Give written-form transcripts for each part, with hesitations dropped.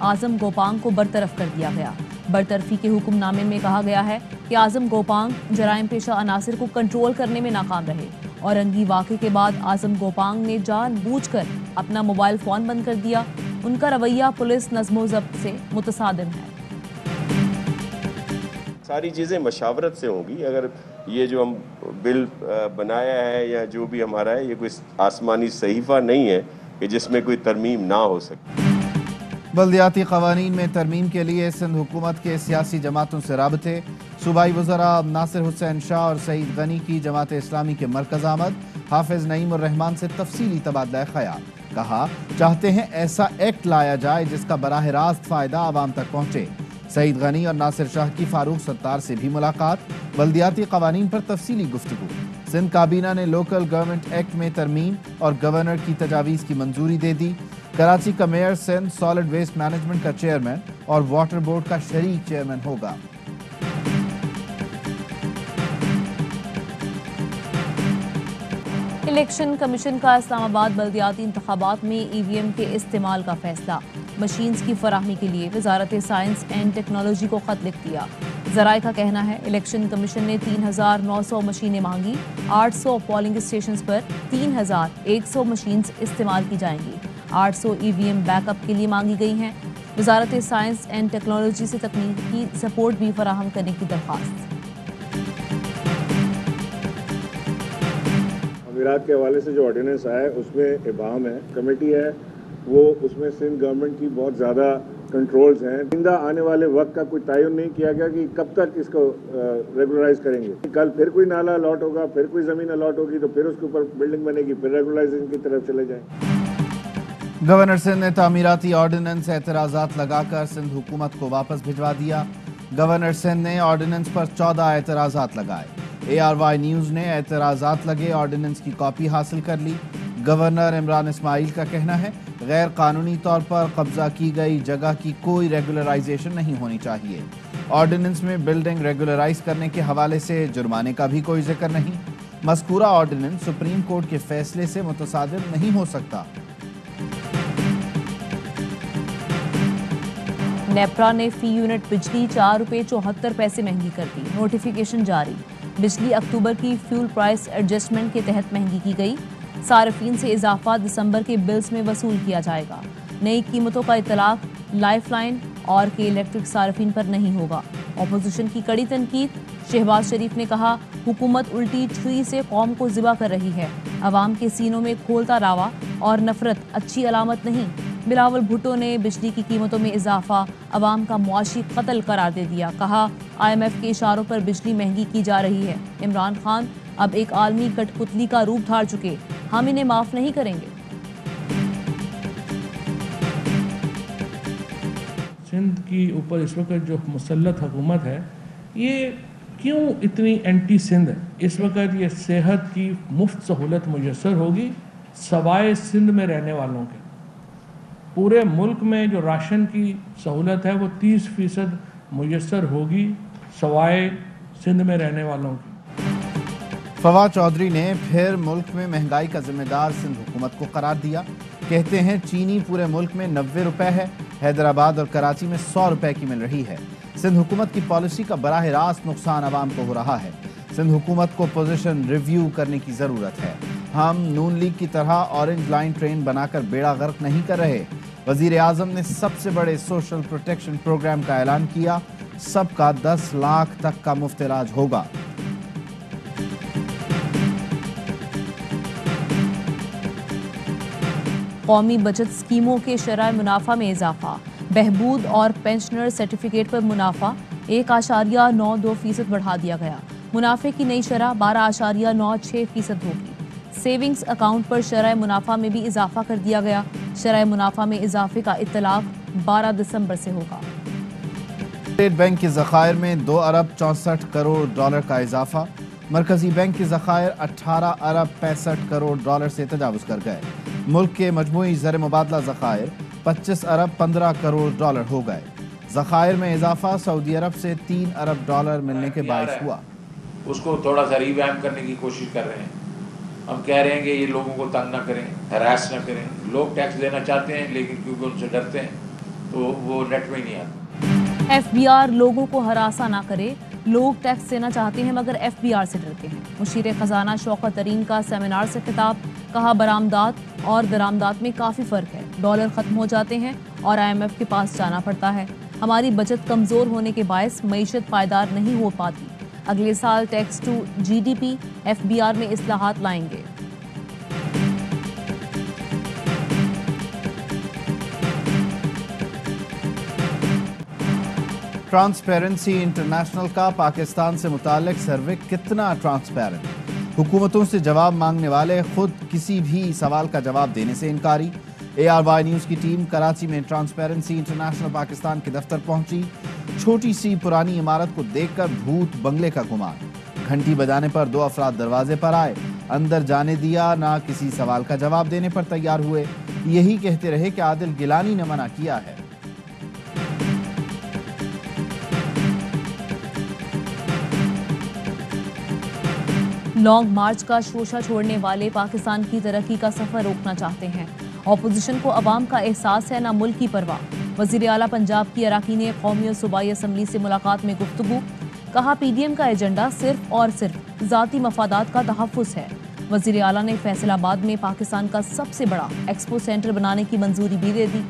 آزم گوپانگ کو برطرف کر دیا گیا۔ برطرفی کے حکم نامے میں کہا گیا ہے کہ آزم گوپانگ جرائم پیشہ عناصر کو کنٹرول کرنے میں ناکام رہے۔ اورنگی واقعے کے بعد آزم گوپانگ نے جان بوجھ کر اپنا موبائل فون بند کر دیا۔ ان کا رویہ پولیس نظم و ضبط سے متصادم ہے۔ ساری چیزیں مشاورت سے ہوں گی۔ اگر یہ جو ہم بل بنایا ہے یا جو بھی ہمارا ہے، یہ کوئی آسمانی صحیفہ نہیں ہے کہ جس میں کوئی ترمیم نہ ہو سکے۔ بلدیاتی قوانین میں ترمیم کے لیے سندھ حکومت کے سیاسی جماعتوں سے رابطے۔ صوبائی وزراء ناصر حسین شاہ اور سعید غنی کی جماعت اسلامی کے مرکز آمد۔ حافظ نعیم الرحمان سے تفصیلی تبادلہ خیال۔ کہا چاہتے ہیں ایسا ایکٹ لایا جائے جس کا براہ راست فائدہ عوام تک پہنچے۔ سعید غنی اور ناصر شاہ کی فاروق ستار سے بھی ملاقات۔ بلدیاتی قوانین پر تفصیلی گفتگو۔ سندھ کابینہ نے لوکل گورنمنٹ ایکٹ میں ترمیم اور گورنر کی تجاویز کی منظوری دے دی۔ کراچی کا mayor Sindh solid waste management کا چیئرمین اور واٹر بورڈ کا شریک چیئرمین ہوگا۔ الیکشن کمیشن کا اسلام آباد بلدیاتی انتخابات میں EVM کے استعمال کا فیصلہ۔ مشینز کی فراہمی کے لیے وزارت سائنس اینڈ ٹیکنالوجی کو خط لکھ دیا۔ ذرائع کا کہنا ہے الیکشن کمیشن نے 3900 مشینیں مانگی۔ 800 پولنگ اسٹیشنز پر 3100 مشینز استعمال کی جائیں گی۔ 800 EVM بیک اپ کے لیے مانگی گئی ہیں۔ وزارت سائنس اینڈ ٹیکنالوجی سے تکنیکی سپورٹ بھی فراہم کرنے کی درخواست۔ امیرات کے حوالے سے جو آرڈیننس آیا ہے اس میں ابہام ہے۔ کمیٹی ہے وہ اس میں سندھ گورنمنٹ کی بہت زیادہ کنٹرولز ہیں۔ آئندہ آنے والے وقت کا کوئی تعین نہیں کیا گیا کہ کب تک اس کو ریگولرائز کریں گے۔ کل پھر کوئی نالا الاٹ ہوگا، پھر کوئی زمین الاٹ ہوگی تو پھر اس کے اوپر بلڈنگ بنے گی، پھر ریگولرائزیشن کی طرف چلے جائیں۔ گورنر سندھ نے تعمیراتی آرڈیننس اعتراضات لگا کر سندھ حکومت کو واپس بھجوا دیا۔ گورنر سندھ نے آرڈیننس پر 14 اعتراضات لگائے۔ ARY نیوز نے اعتراضات لگے آرڈیننس کی کاپی حاصل کر لی۔ گورنر عمران اسماعیل کا کہنا ہے غیر قانونی طور پر قبضہ کی گئی جگہ کی کوئی ریگولرائزیشن نہیں ہونی چاہیے۔ آرڈیننس میں بلڈنگ ریگولرائز کرنے کے حوالے سے جرمانے کا بھی کوئی ذکر نہیں۔ مذکورہ آرڈیننس سپریم کورٹ کے فیصلے سے متصادم نہیں ہو سکتا۔ نیپرا نے فی یونٹ بجلی 4 روپے 74 پیسے مہنگی کر دی۔ نوٹیفیکیشن جاری۔ بجلی اکتوبر کی فیول پرائس ایڈجسٹمنٹ کے تحت مہنگی کی گئی۔ صارفین سے اضافہ دسمبر کے بلز میں وصول کیا جائے گا۔ نئی قیمتوں کا اطلاق لائف لائن اور کے الیکٹرک صارفین پر نہیں ہوگا۔ اپوزیشن کی کڑی تنقید۔ شہباز شریف نے کہا حکومت الٹی چھری سے قوم کو ذبح کر رہی ہے۔ عوام کے سینوں میں کھولتا راوا اور نفرت اچھی علامت نہیں۔ بلاول بھٹو نے بجلی کی قیمتوں میں اضافہ عوام کا معاشی قتل قرار دے دیا۔ کہا IMF کے اشاروں پر بجلی مہنگی کی جا رہی ہے۔ عمران خان اب ایک عالمی کٹ پتلی کا روپ دھار چکے، ہم انہیں معاف نہیں کریں گے۔ سندھ کی اوپر اس وقت جو مسلط حکومت ہے یہ کیوں اتنی اینٹی سندھ ہے؟ اس وقت یہ صحت کی مفت سہولت میسر ہوگی سوائے سندھ میں رہنے والوں کے۔ پورے ملک میں جو راشن کی سہولت ہے وہ 30% میسر ہوگی سوائے سندھ میں رہنے والوں کی۔ فواد چودھری نے پھر ملک میں مہنگائی کا ذمہ دار سندھ حکومت کو قرار دیا۔ کہتے ہیں چینی پورے ملک میں 90 روپے ہے، حیدرآباد اور کراچی میں 100 روپے کی مل رہی ہے۔ سندھ حکومت کی پالیسی کا براہ راست نقصان عوام کو ہو رہا ہے۔ سندھ حکومت کو پوزیشن ریویو کرنے کی ضرورت ہے۔ ہم نون لیگ کی طرح اورنج لائن ٹرین بنا کر بیڑا غرق نہیں کر رہے۔ وزیر اعظم نے سب سے بڑے سوشل پروٹیکشن پروگرام کا اعلان کیا، سب کا 10 لاکھ تک کا مفت علاج ہوگا۔ قومی بچت اسکیموں کے شرح منافع میں اضافہ۔ بہبود اور پینشنر سرٹیفکیٹ پر منافع 1.92% بڑھا دیا گیا۔ منافع کی نئی شرح 12.96% ہوگی۔ سیونگز اکاؤنٹ پر شرح منافع میں بھی اضافہ کر دیا گیا۔ شرح منافع میں اضافے کا اطلاق 12 دسمبر سے ہوگا۔ اسٹیٹ بینک کے ذخائر میں 2 ارب 64 کروڑ ڈالر کا اضافہ۔ مرکزی بینک کے ذخائر 18 ارب 65 کروڑ ڈالر سے تجاوز کر گئے۔ ملک کے مجموعی زر مبادلہ ذخائر 25 ارب 15 کروڑ ڈالر ہو گئے۔ ذخائر میں اضافہ سعودی عرب سے 3 ارب ڈالر ملنے کے باعث ہوا۔ اس کو تھوڑا سا ریویمپ کرنے کی کوشش کر رہے ہیں۔ ہم کہہ رہے ہیں کہ یہ لوگوں کو تنگ نہ کریں، ہراس نہ کریں. لوگ ٹیکس دینا چاہتے ہیں لیکن کیونکہ ان سے ڈرتے ہیں تو وہ نیٹ میں نہیں آتے. ایف بی آر لوگوں کو ہراساں نہ کرے. لوگ ٹیکس دینا چاہتے ہیں مگر ایف بی آر سے ڈرتے ہیں. مشیر خزانہ شوکت ترین کا سیمینار سے خطاب. کہا برآمدات اور درآمدات میں کافی فرق ہے. ڈالر ختم ہو جاتے ہیں اور آئی ایم ایف کے پاس جانا پڑتا ہے. ہماری بچت کمزور ہونے کے باعث معیشت پائیدار نہیں ہو پاتی. اگلے سال tax to G D P F B R میں اصلاحات لائیں گے. ٹرانسپیرنسی انٹرنیشنل کا پاکستان سے متعلق سروے کتنا ٹرانسپیرنٹ؟ حکومتوں سے جواب مانگنے والے خود کسی بھی سوال کا جواب دینے سے انکاری. اے آر وائی نیوز کی ٹیم کراچی میں ٹرانسپیرنسی انٹرنیشنل پاکستان کے دفتر پہنچی. چھوٹی سی پرانی عمارت کو دیکھ کر بھوت بنگلے کا گمان. گھنٹی بجانے پر 2 افراد دروازے پر آئے. اندر جانے دیا نہ کسی سوال کا جواب دینے پر تیار ہوئے. یہی کہتے رہے کہ عادل گیلانی نے منع کیا ہے. لانگ مارچ کا شوشہ چھوڑنے والے پاکستان کی ترقی کا سفر روکنا چاہتے ہیں. اپوزیشن کو عوام کا احساس ہے نہ ملک کی پرواہ. وزیر اعلیٰ پنجاب کی اراکین قومی اور صوبائی اسمبلی سے ملاقات میں گفتگو. کہا پی ڈی ایم کا ایجنڈا صرف اور صرف ذاتی مفادات کا تحفظ ہے. وزیر اعلیٰ نے فیصل آباد میں پاکستان کا سب سے بڑا ایکسپو سینٹر بنانے کی منظوری بھی دے دی.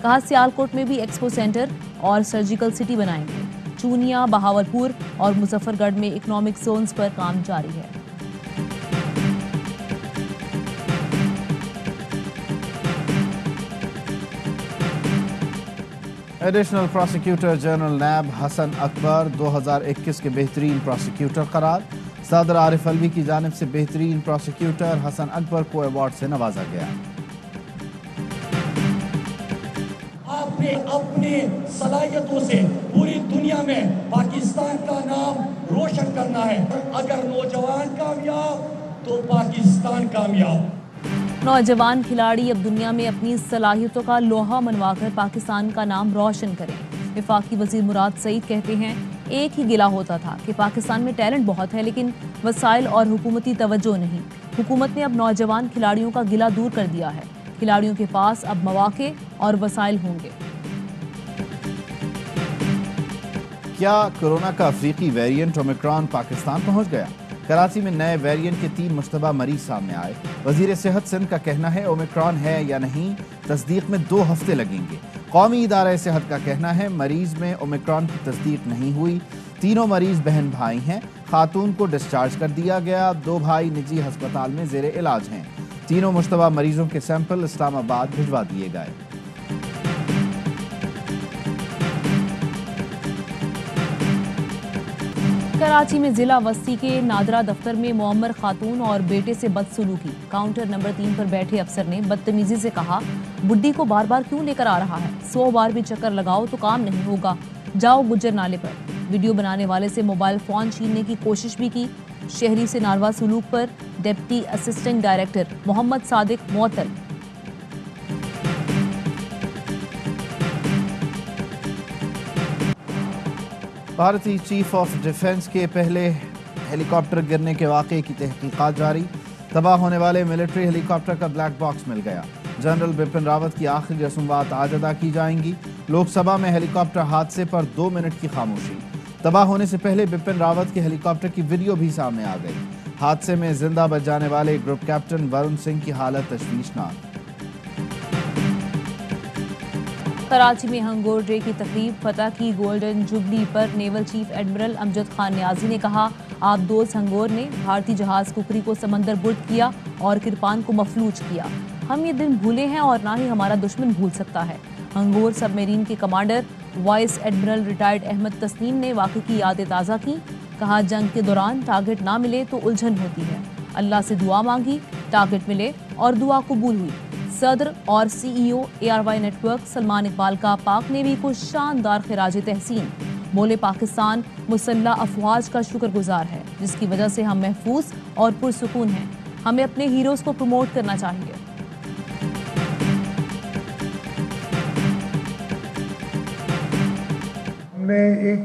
کہا سیالکوٹ میں بھی ایکسپو سینٹر اور سرجیکل سٹی بنائیں گے. چونیا، بہاولپور اور مظفر گڑھ میں اکنامک زونز پر کام جاری ہے. ایڈیشنل پروسیکیوٹر جنرل نیب حسن اکبر 2021 کے بہترین پروسیکیوٹر قرار. صدر عارف علوی کی جانب سے بہترین پروسیکیوٹر حسن اکبر کو ایوارڈ سے نوازا گیا. آپ نے اپنی صلاحیتوں سے پوری دنیا میں پاکستان کا نام روشن کرنا ہے. اگر نوجوان کامیاب تو پاکستان کامیاب. نوجوان کھلاڑی اب دنیا میں اپنی صلاحیتوں کا لوہا منوا کر پاکستان کا نام روشن کریں. وفاقی وزیر مراد سعید کہتے ہیں ایک ہی گلہ ہوتا تھا کہ پاکستان میں ٹیلنٹ بہت ہے لیکن وسائل اور حکومتی توجہ نہیں. حکومت نے اب نوجوان کھلاڑیوں کا گلہ دور کر دیا ہے. کھلاڑیوں کے پاس اب مواقع اور وسائل ہوں گے. کیا کورونا کا افریقی ویرینٹ اومیکرون پاکستان پہنچ گیا؟ کراچی میں نئے ویرینٹ کے 3 مشتبہ مریض سامنے آئے. وزیر صحت سندھ کا کہنا ہے اومیکرون ہے یا نہیں تصدیق میں 2 ہفتے لگیں گے. قومی ادارہ صحت کا کہنا ہے مریض میں اومیکرون کی تصدیق نہیں ہوئی. تینوں مریض بہن بھائی ہیں. خاتون کو ڈسچارج کر دیا گیا. 2 بھائی نجی ہسپتال میں زیر علاج ہیں. تینوں مشتبہ مریضوں کے سیمپل اسلام آباد بھجوا دیے گئے. کراچی میں ضلع وسطی کے نادرہ دفتر میں معمر خاتون اور بیٹے سے بدسلوکی. کاؤنٹر نمبر 3 پر بیٹھے افسر نے بدتمیزی سے کہا بڈی کو بار بار کیوں لے کر آ رہا ہے؟ 100 بار بھی چکر لگاؤ تو کام نہیں ہوگا. جاؤ گجر نالے پر. ویڈیو بنانے والے سے موبائل فون چھیننے کی کوشش بھی کی. شہری سے ناروا سلوک پر ڈپٹی اسسٹنٹ ڈائریکٹر محمد صادق معطل. بھارتی چیف آف ڈیفنس کے پہلے ہیلی کاپٹر گرنے کے واقعے کی تحقیقات جاری. تباہ ہونے والے ملٹری ہیلی کاپٹر کا بلیک باکس مل گیا. جنرل بپن راوت کی آخری رسومات آج ادا کی جائیں گی. لوک سبھا میں ہیلی کاپٹر حادثے پر 2 منٹ کی خاموشی. تباہ ہونے سے پہلے بپن راوت کے ہیلی کاپٹر کی ویڈیو بھی سامنے آ گئی. حادثے میں زندہ بچ جانے والے گروپ کیپٹن ورن سنگھ کی حالت تشویشناک. کراچی میں ہنگور ڈے کی تقریب. فتح کی گولڈن جوبلی پر naval chief admiral Amjad Khan نیازی نے کہا آبدوز ہنگور نے بھارتی جہاز ککری کو سمندر برد کیا اور کرپان کو مفلوج کیا. ہم یہ دن بھولے ہیں اور نہ ہی ہمارا دشمن بھول سکتا ہے. ہنگور سب میرین کے commander vice admiral retired Ahmed Tasneem نے واقعے کی یادیں تازہ کی. کہا جنگ کے دوران ٹارگٹ نہ ملے تو الجھن ہوتی ہے. اللہ سے دعا مانگی, ٹارگٹ ملے اور دعا قبول ہوئی. صدر اور C E O A R Y network Salman Iqbal کا پاک نیوی کو شاندار خراج تحسین. بولے پاکستان مسلح افواج کا شکر گزار ہے جس کی وجہ سے ہم محفوظ اور پرسکون ہیں. ہمیں اپنے ہیروز کو پروموٹ کرنا چاہیے. ہم نے ایک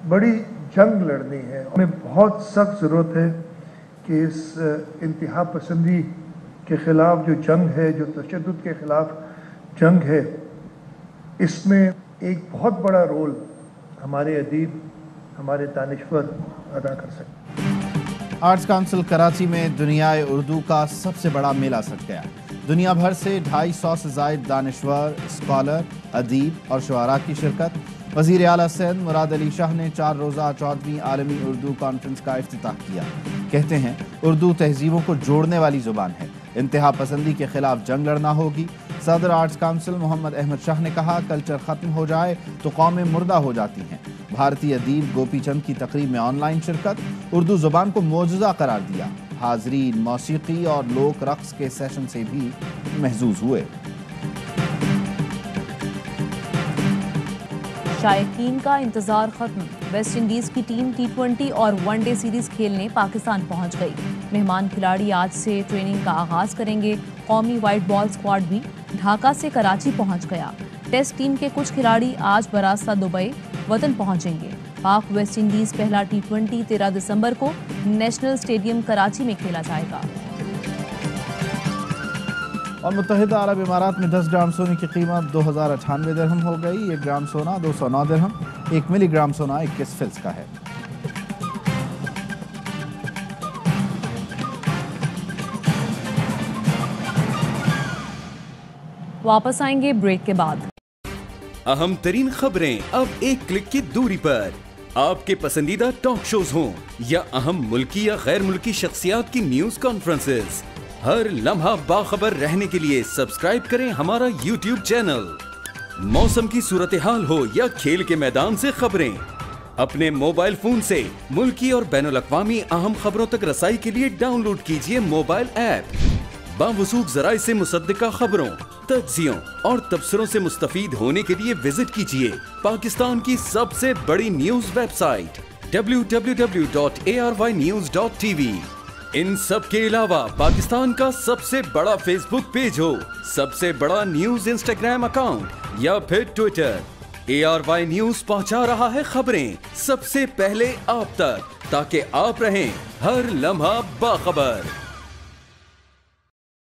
بڑی جنگ لڑنی ہے. ہمیں بہت سخت ضرورت ہے کہ اس انتہا پسندی کے خلاف جو جنگ ہے، جو تشدد کے خلاف جنگ ہے، اس میں ایک بہت بڑا رول ہمارے ادیب، ہمارے دانشور ادا کر سکتے ہیں۔ آرٹس کونسل کراچی میں دنیائے اردو کا سب سے بڑا میلہ سج گیا۔ دنیا بھر سے 250 سے زائد دانشور، اسکالر، ادیب اور شعراء کی شرکت۔ وزیر اعلیٰ سندھ مراد علی شاہ نے 4 روزہ 14ویں عالمی اردو کانفرنس کا افتتاح کیا۔ کہتے ہیں اردو تہذیبوں کو جوڑنے والی زبان ہے، انتہا پسندی کے خلاف جنگ لڑنا ہوگی۔ صدر آرٹس کونسل محمد احمد شاہ نے کہا کلچر ختم ہو جائے تو قومیں مردہ ہو جاتی ہیں۔ بھارتی ادیب گوپی چند کی تقریب میں آن لائن شرکت، اردو زبان کو معجزہ قرار دیا۔ حاضرین موسیقی اور لوک رقص کے سیشن سے بھی محظوظ ہوئے۔ شائقین کا انتظار ختم، ویسٹ انڈیز کی ٹیم T20 اور ون ڈے سیریز کھیلنے پاکستان پہنچ گئی۔ مہمان کھلاڑی آج سے ٹریننگ کا آغاز کریں گے۔ قومی وائٹ بال اسکواڈ بھی ڈھاکہ سے کراچی پہنچ گیا۔ ٹیسٹ ٹیم کے کچھ کھلاڑی آج براستہ دبئی وطن پہنچیں گے۔ پاک ویسٹ انڈیز پہلا T20 13 دسمبر کو نیشنل اسٹیڈیم کراچی میں کھیلا جائے گا۔ اور متحدہ عرب امارات میں 10 گرام سونے کی قیمت 2098 درہم ہو گئی۔ 1 گرام سونا 209 درہم، 1 ملی گرام سونا 21 فلس کا ہے۔ واپس آئیں گے بریک کے بعد۔ اہم ترین خبریں اب ایک کلک کی دوری پر۔ آپ کے پسندیدہ ٹاک شوز ہوں یا اہم ملکی یا غیر ملکی شخصیات کی نیوز کانفرنسز، ہر لمحہ باخبر رہنے کے لیے سبسکرائب کریں ہمارا یوٹیوب چینل۔ موسم کی صورتحال ہو یا کھیل کے میدان سے خبریں، اپنے موبائل فون سے ملکی اور بین الاقوامی اہم خبروں تک رسائی کے لیے ڈاؤن لوڈ کیجیے موبائل ایپ۔ باوثوق ذرائع سے مصدقہ خبروں، تجزیوں اور تبصروں سے مستفید ہونے کے لیے وزٹ کیجیے پاکستان کی سب سے بڑی نیوز ویب سائٹ www.arYnews.tv۔ ان سب کے علاوہ پاکستان کا سب سے بڑا فیس بک پیج ہو، سب سے بڑا نیوز انسٹاگرام اکاؤنٹ یا پھر ٹویٹر، ARY نیوز پہنچا رہا ہے خبریں سب سے پہلے آپ تک، تاکہ آپ رہیں ہر لمحہ باخبر۔